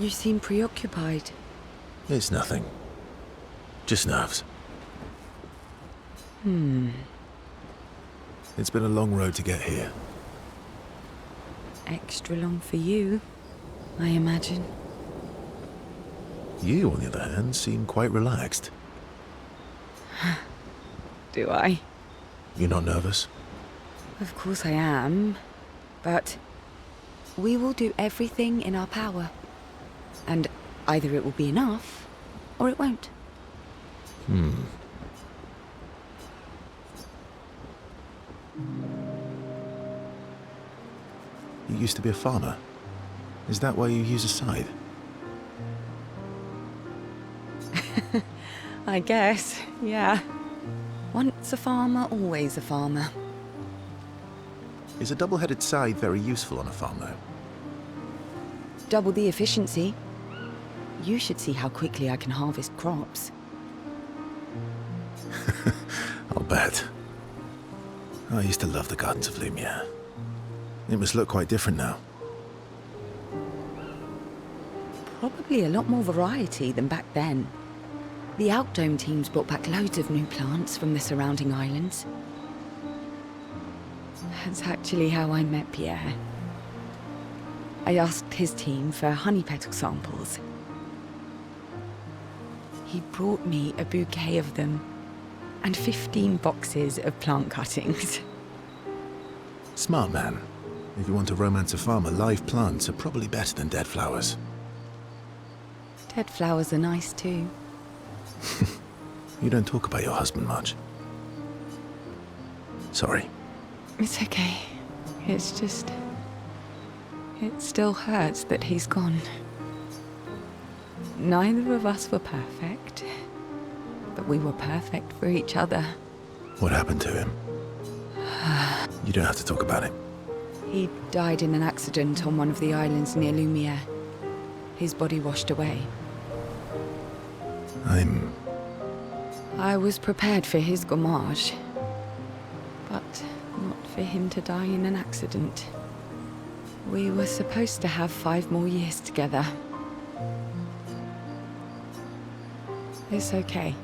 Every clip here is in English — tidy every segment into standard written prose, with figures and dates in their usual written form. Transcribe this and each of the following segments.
You seem preoccupied. It's nothing. Just nerves. It's been a long road to get here. Extra long for you, I imagine. You, on the other hand, seem quite relaxed. Do I? You're not nervous? Of course I am, but we will do everything in our power. And either it will be enough, or it won't. You used to be a farmer. Is that why you use a scythe? I guess, yeah. Once a farmer, always a farmer. Is a double-headed scythe very useful on a farm, though? Double the efficiency. You should see how quickly I can harvest crops. I'll bet. I used to love the gardens of Lumiere. It must look quite different now. Probably a lot more variety than back then. The Outdome teams brought back loads of new plants from the surrounding islands. That's actually how I met Pierre. I asked his team for honey petal samples. He brought me a bouquet of them, and 15 boxes of plant cuttings. Smart man. If you want to romance a farmer, live plants are probably better than dead flowers. Dead flowers are nice too. You don't talk about your husband much. Sorry. It's okay. It's just... it still hurts that he's gone. Neither of us were perfect, but we were perfect for each other. What happened to him? You don't have to talk about it. He died in an accident on one of the islands near Lumiere. His body washed away. I was prepared for his gommage, but not for him to die in an accident. We were supposed to have 5 more years together. It's okay.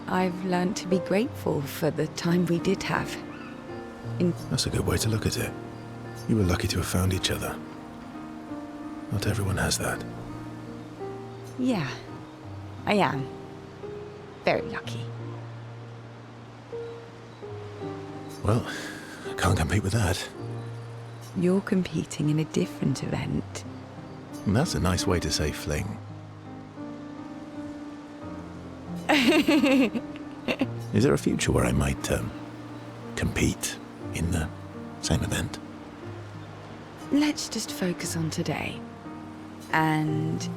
I've learned to be grateful for the time we did have. That's a good way to look at it. You were lucky to have found each other. Not everyone has that. Yeah, I am. Very lucky. Well, I can't compete with that. You're competing in a different event. And that's a nice way to say fling. Is there a future where I might, compete in the same event? Let's just focus on today. And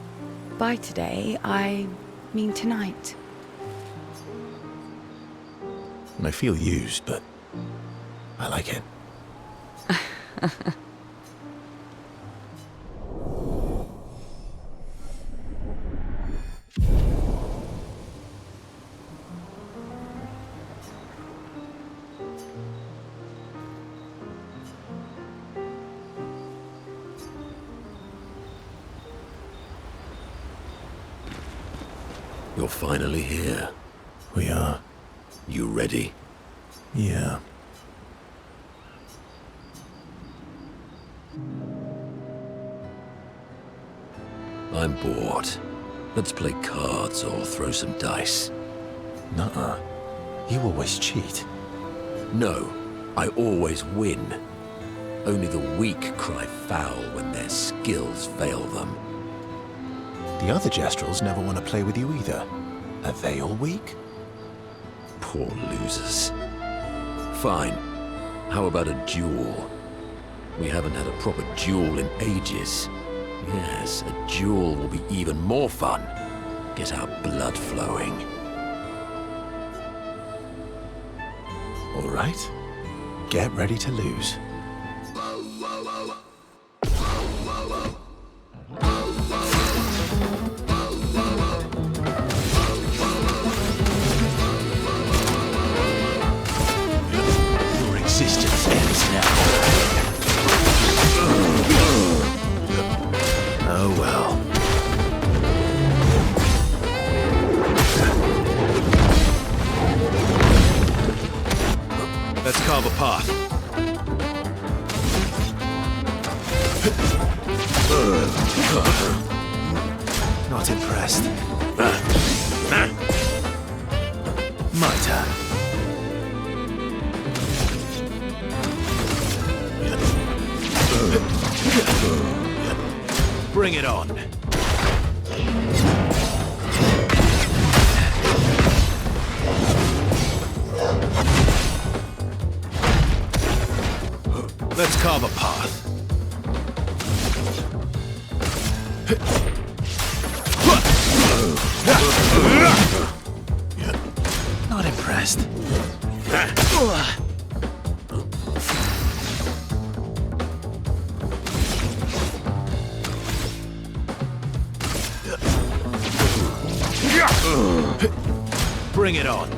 by today, I mean tonight. I feel used, but I like it. You're finally here. We are. You ready? Yeah. I'm bored. Let's play cards or throw some dice. Nuh-uh. You always cheat. No, I always win. Only the weak cry foul when their skills fail them. The other Jestrels never want to play with you either. Are they all weak? Poor losers. Fine. How about a duel? We haven't had a proper duel in ages. Yes, a duel will be even more fun. Get our blood flowing. All right. Get ready to lose. Your existence ends now. Oh well. Not impressed. My turn. Bring it on. Let's carve a path. Not impressed. Bring it on.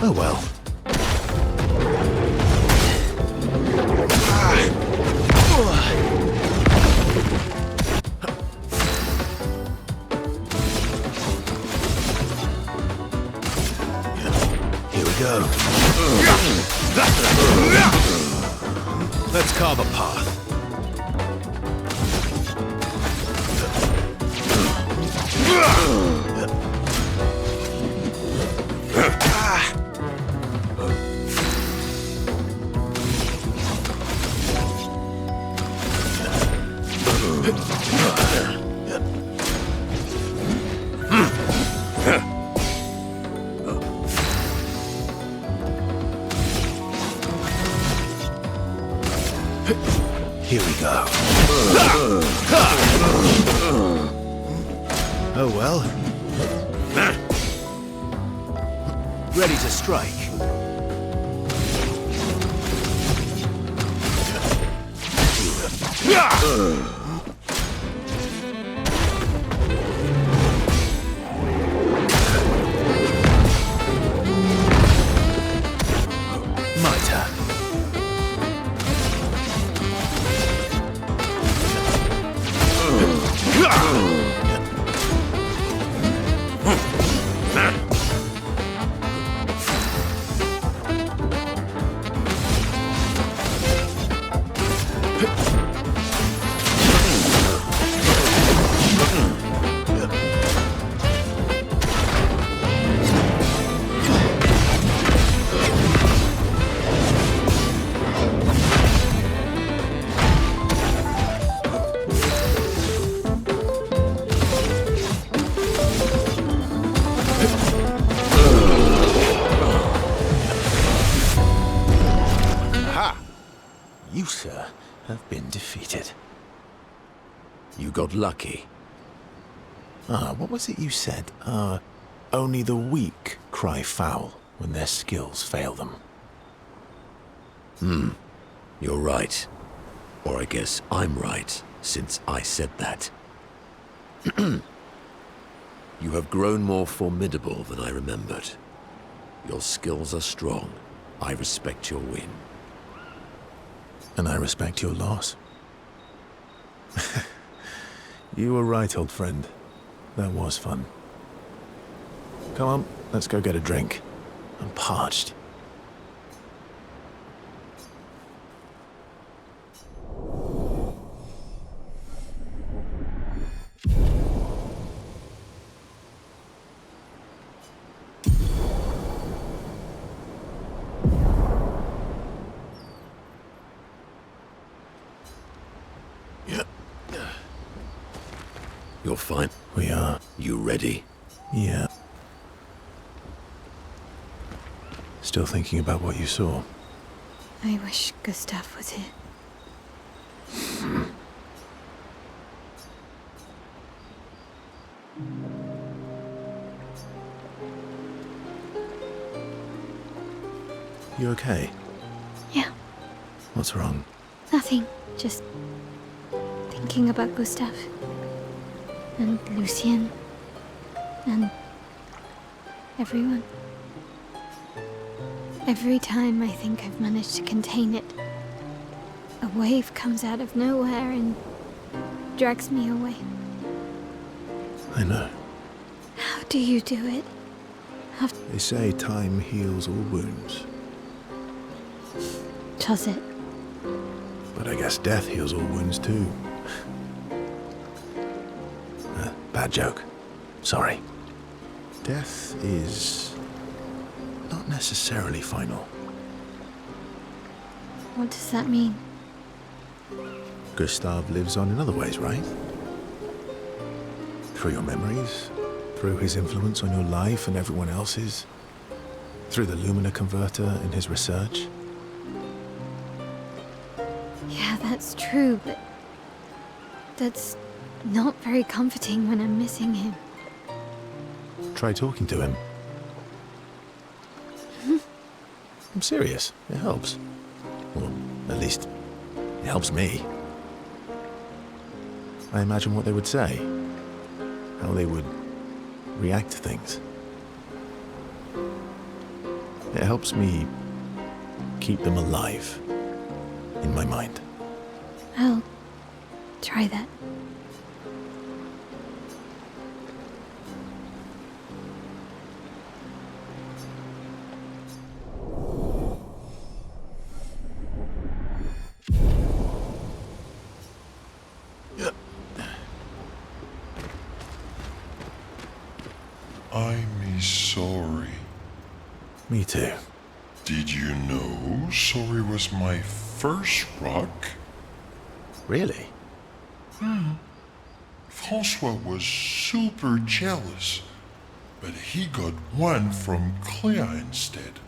Oh well. Here we go. Let's carve a path. Here we go. Oh well. Ready to strike. My turn. You, sir, have been defeated. You got lucky. What was it you said? Only the weak cry foul when their skills fail them. You're right. Or I guess I'm right, since I said that. You have grown more formidable than I remembered. Your skills are strong. I respect your win. And I respect your loss. You were right, old friend. That was fun. Come on, let's go get a drink. I'm parched. You're fine? We are. You ready? Yeah. Still thinking about what you saw? I wish Gustav was here. You okay? Yeah, What's wrong? nothing. Just thinking about Gustav. And Lucien. And everyone. Every time I think I've managed to contain it, a wave comes out of nowhere and drags me away. I know. How do you do it? They say time heals all wounds. Does it? But I guess death heals all wounds too. Bad joke. Sorry. Death is not necessarily final. What does that mean? Gustav lives on in other ways, right? Through your memories, through his influence on your life and everyone else's, through the Lumina converter in his research. Yeah, that's true, but that's not very comforting when I'm missing him. Try talking to him. I'm serious. It helps. Or at least, it helps me. I imagine what they would say. How they would react to things. It helps me keep them alive in my mind. I'll try that. I'm sorry. Me too. Did you know sorry was my first rock? Really? Francois was super jealous, but he got one from Clair instead.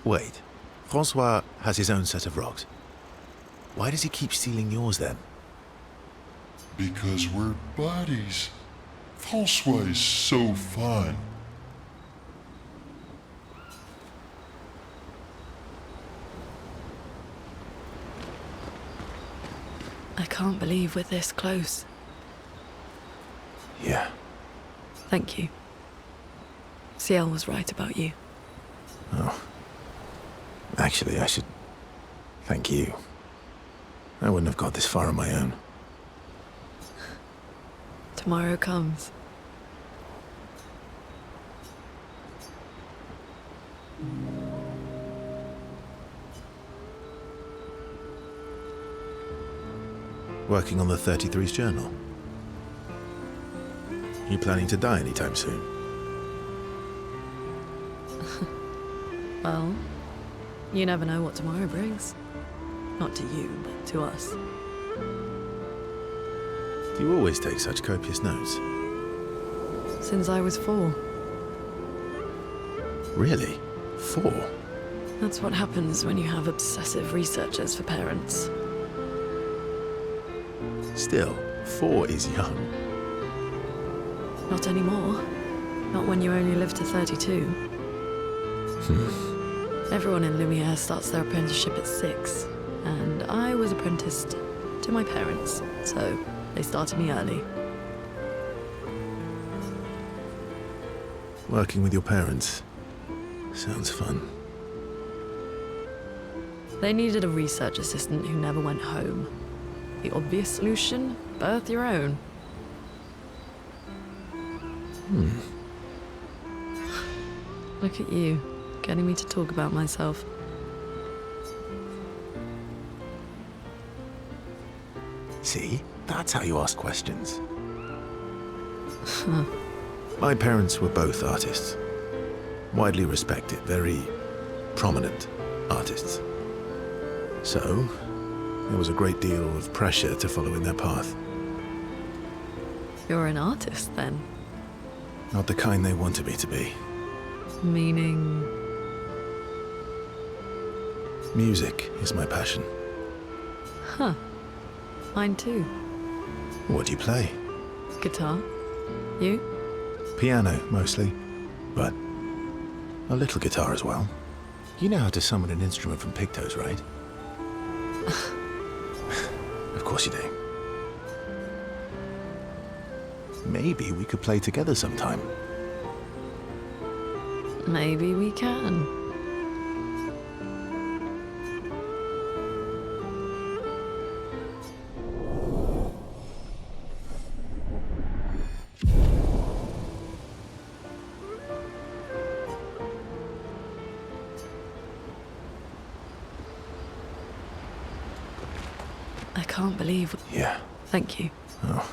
Wait. Francois has his own set of rocks. Why does he keep stealing yours then? Because we're buddies. Francois is so fun. I can't believe we're this close. Yeah. Thank you. Ciel was right about you. Oh. Actually, I should thank you. I wouldn't have got this far on my own. Tomorrow comes. Working on the 33's journal. You planning to die anytime soon? Well, you never know what tomorrow brings. Not to you, but to us. Do you always take such copious notes? Since I was 4. Really? 4? That's what happens when you have obsessive researchers for parents. Still, 4 is young. Not anymore. Not when you only live to 32. Everyone in Lumiere starts their apprenticeship at 6, and I was apprenticed to my parents, so they started me early. Working with your parents. Sounds fun. They needed a research assistant who never went home. The obvious solution? Birth your own. Look at you, getting me to talk about myself. See? That's how you ask questions. My parents were both artists. Widely respected, very prominent artists. So, there was a great deal of pressure to follow in their path. You're an artist, then? Not the kind they wanted me to be. Meaning... Music is my passion. Huh. Mine too. What do you play? Guitar. You? Piano, mostly. But a little guitar as well. You know how to summon an instrument from Pictos, right? Of course you do. Maybe we could play together sometime. Maybe we can. I can't believe... Yeah. Thank you. Oh.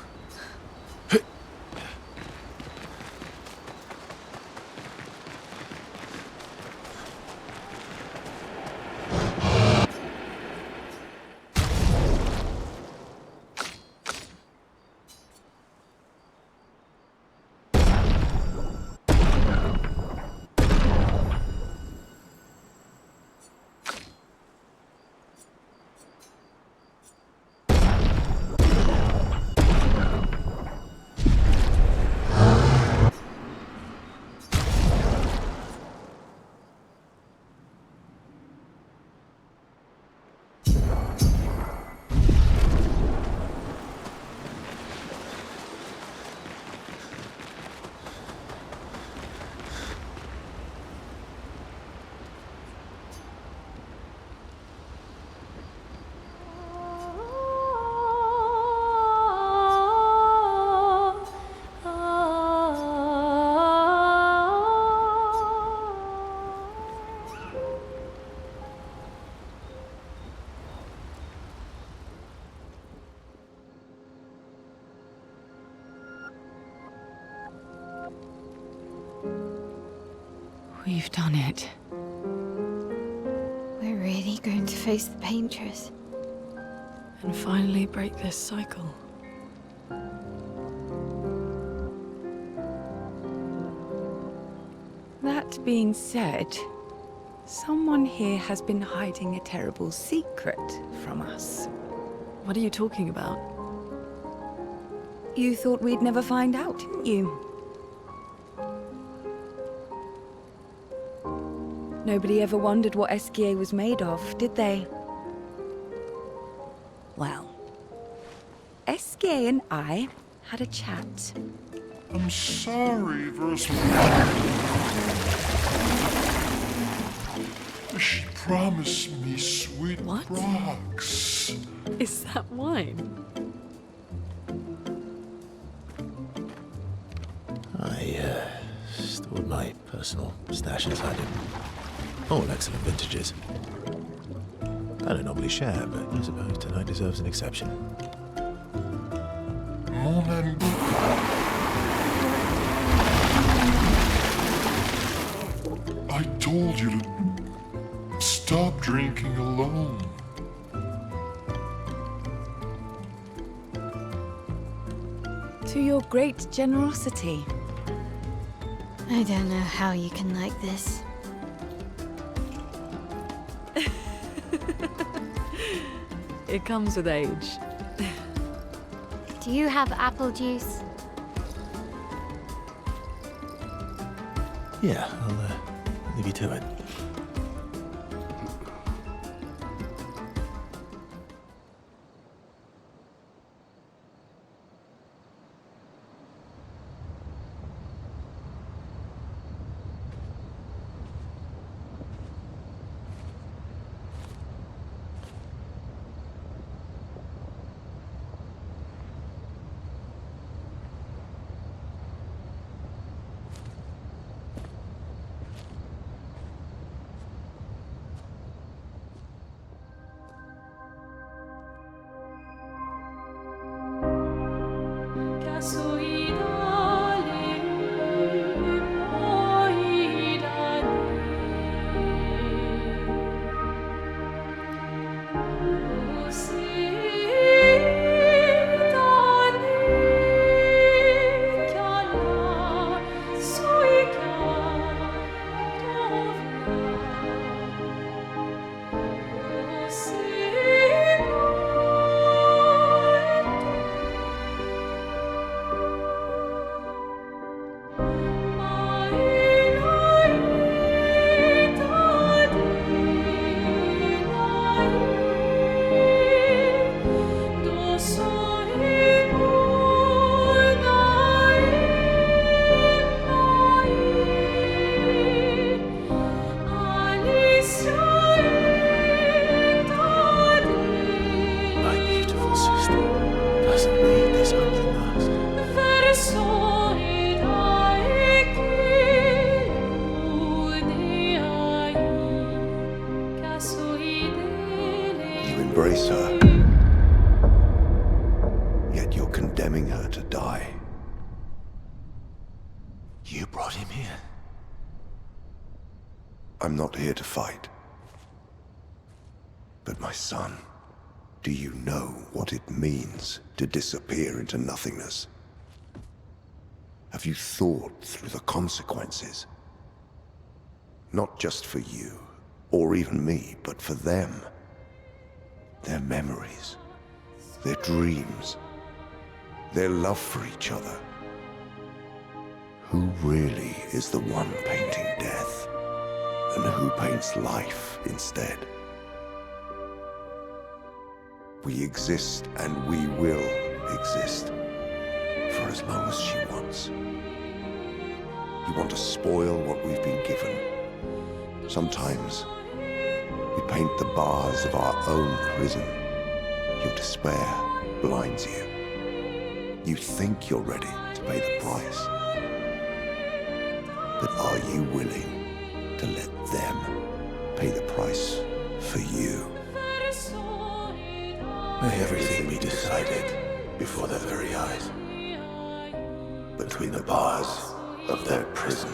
We've done it. We're really going to face the Painters. And finally break this cycle. That being said, someone here has been hiding a terrible secret from us. What are you talking about? You thought we'd never find out, didn't you? Nobody ever wondered what Esquier was made of, did they? Well, Esquier and I had a chat. I'm sorry, Verse. She promised me sweet What? rocks. Is that wine? I stored my personal stash inside it. All excellent vintages. I don't normally share, but I suppose tonight deserves an exception. Mon ami. I told you to stop drinking alone. To your great generosity. I don't know how you can like this. It comes with age. Do you have apple juice? Yeah, I'll leave you to it. Embrace her. condemning her to die. You brought him here? I'm not here to fight. But my son, do you know what it means to disappear into nothingness? Have you thought through the consequences? Not just for you, or even me, but for them. Their memories, their dreams, their love for each other. Who really is the one painting death, and who paints life instead? We exist and we will exist for as long as she wants. You want to spoil what we've been given. Sometimes we paint the bars of our own prison. Your despair blinds you. You think you're ready to pay the price. But are you willing to let them pay the price for you? May everything be decided before their very eyes, between the bars of their prison,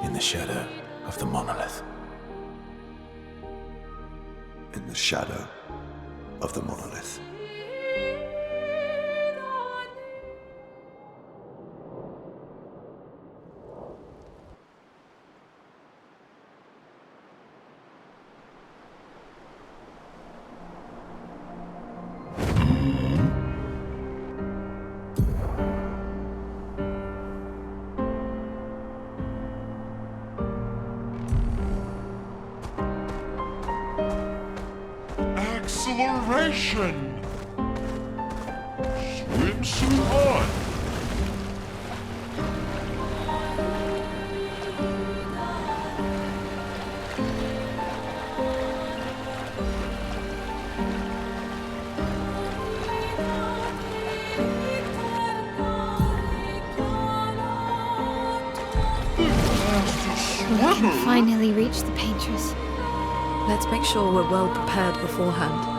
in the shadow of the monolith. In the shadow of the monolith. Acceleration! Swimsuit on! We can finally reach the painters. Let's make sure we're well prepared beforehand.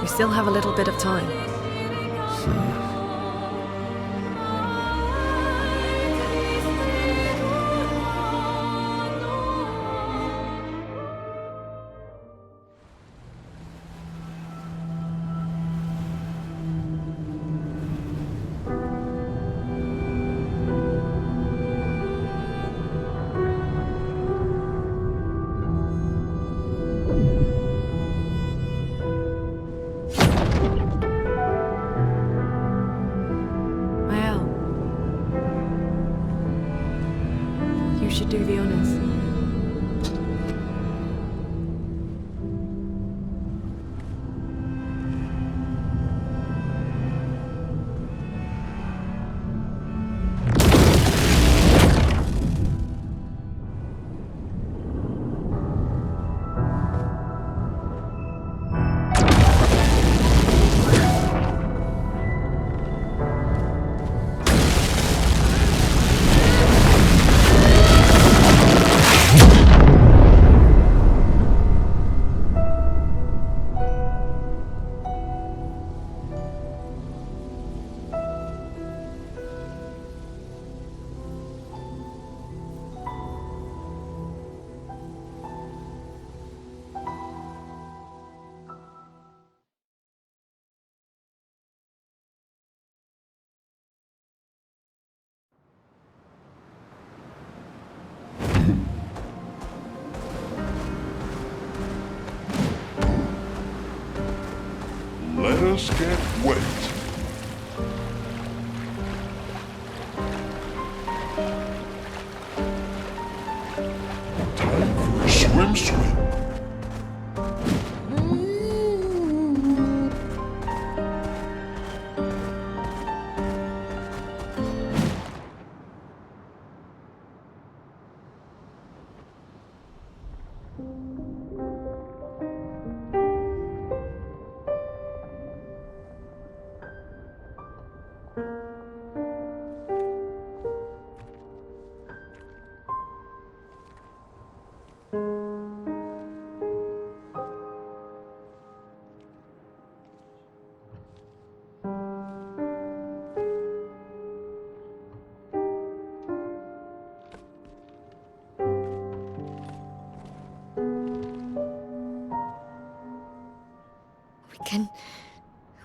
We still have a little bit of time. You should do the honors. Let us get wet. Time for a swim.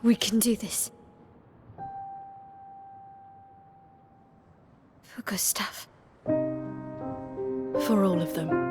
We can do this. For Gustav. For all of them.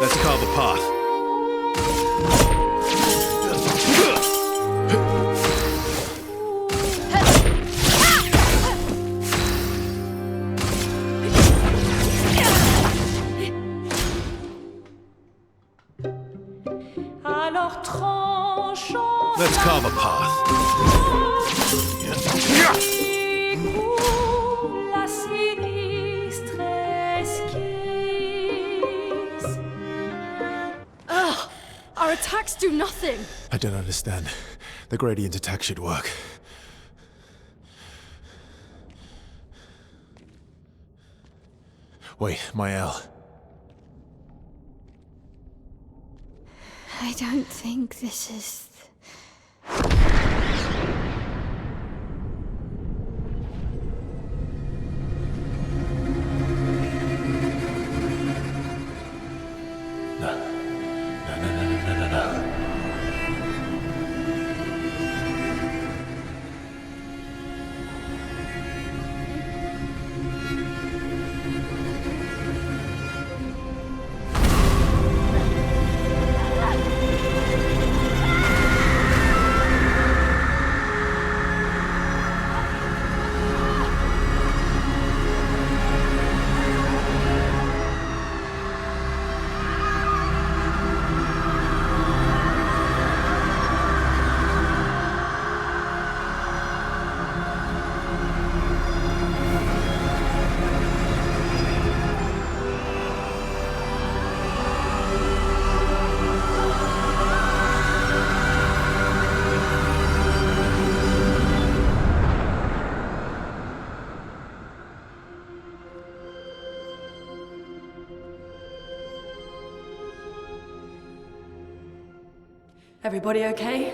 Let's carve a path. Let's carve a path. Ugh! Our attacks do nothing! I don't understand. The gradient attack should work. Wait, Mael. I don't think this is... No. Everybody okay?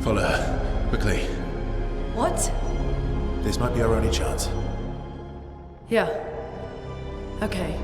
Follow her. Quickly. What? This might be our only chance. Yeah. Okay.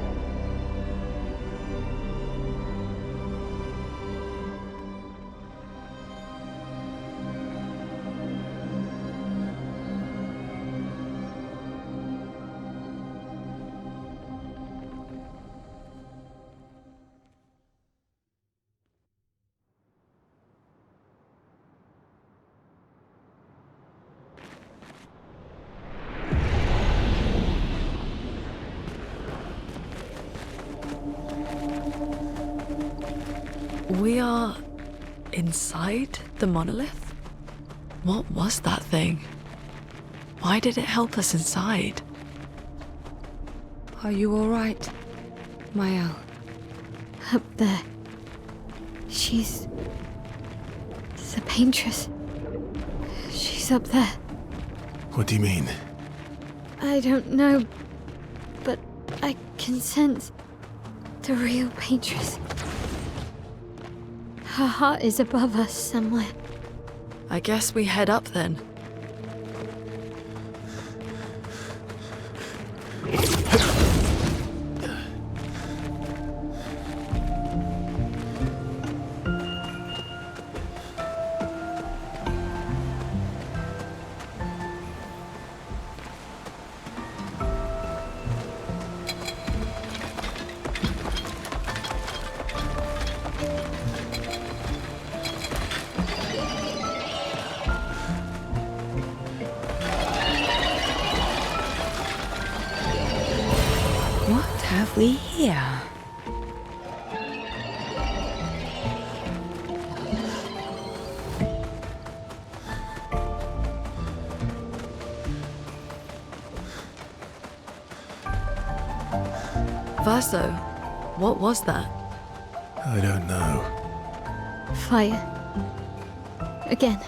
We are inside the monolith? What was that thing? Why did it help us inside? Are you all right, Mael? Up there. She's... the paintress. She's up there. What do you mean? I don't know, but I can sense the real paintress. Her heart is above us somewhere. I guess we head up then. What have we here? Verso, what was that? I don't know. Fire. Again.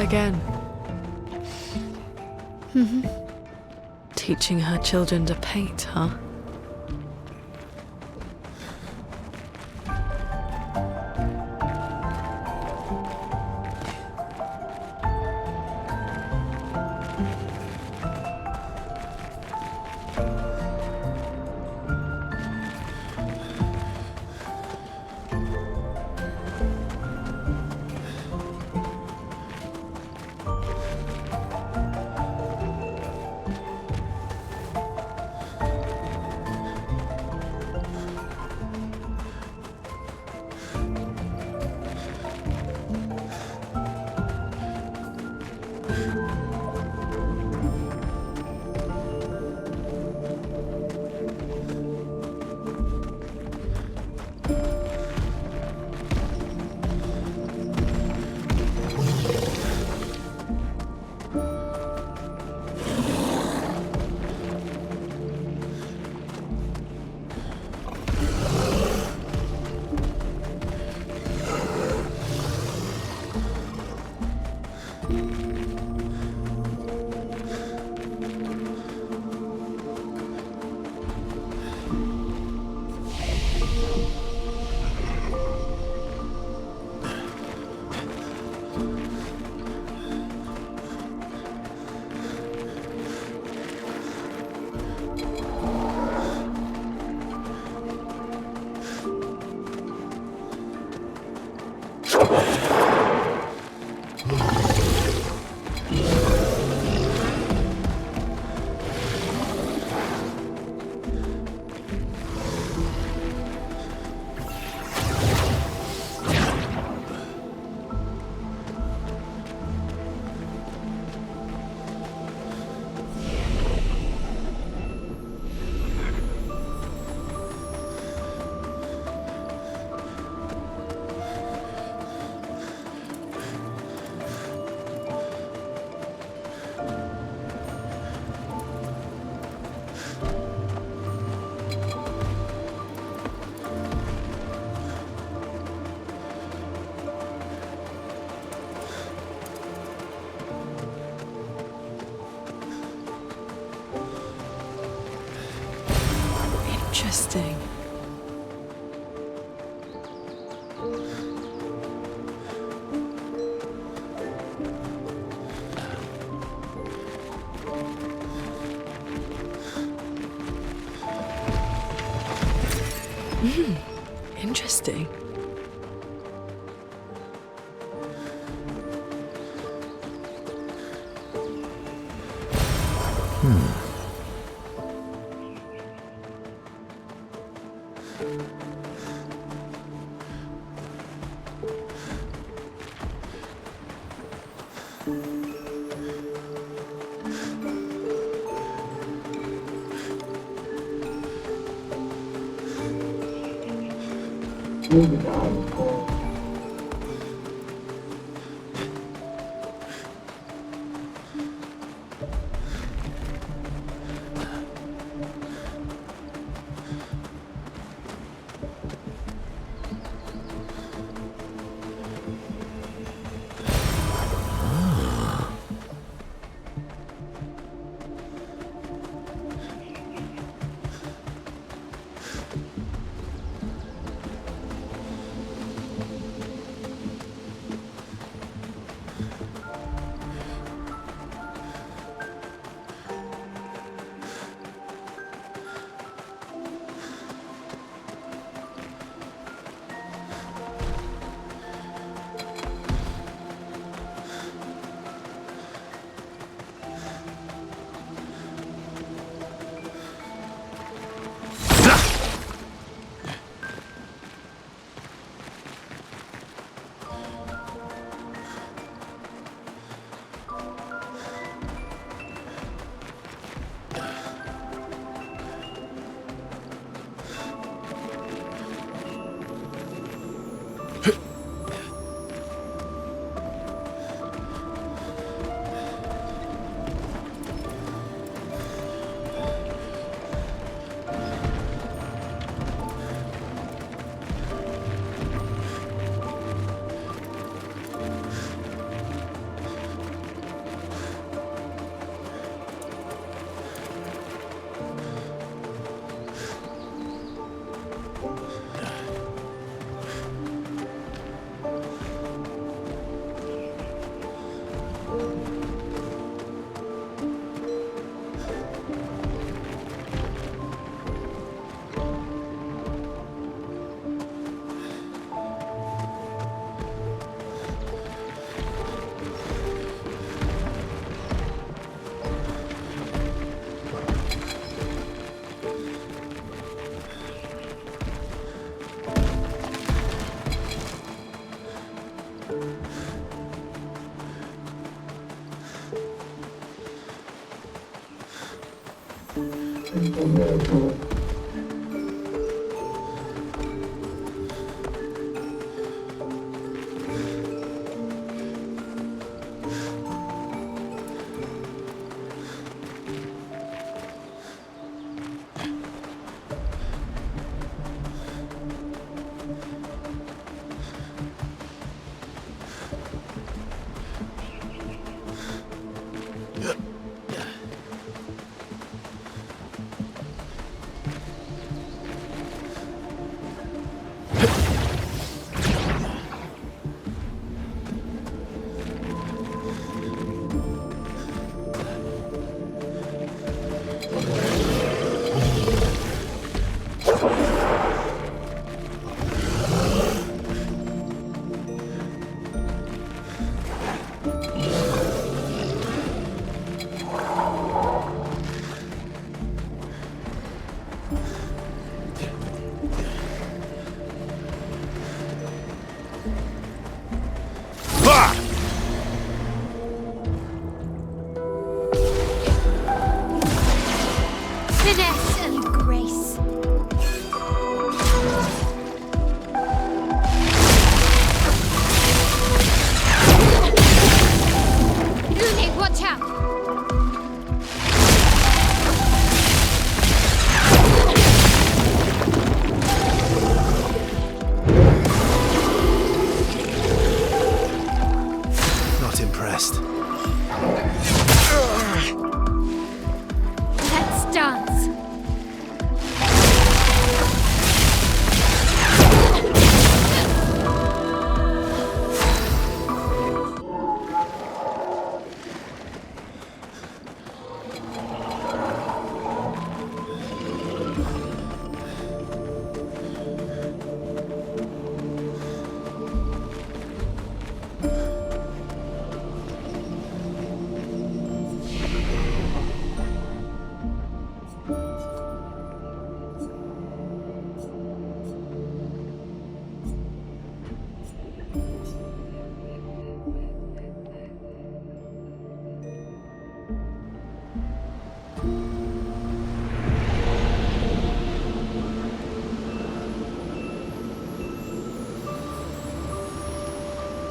Again. Teaching her children to paint, huh? Interesting. Interesting.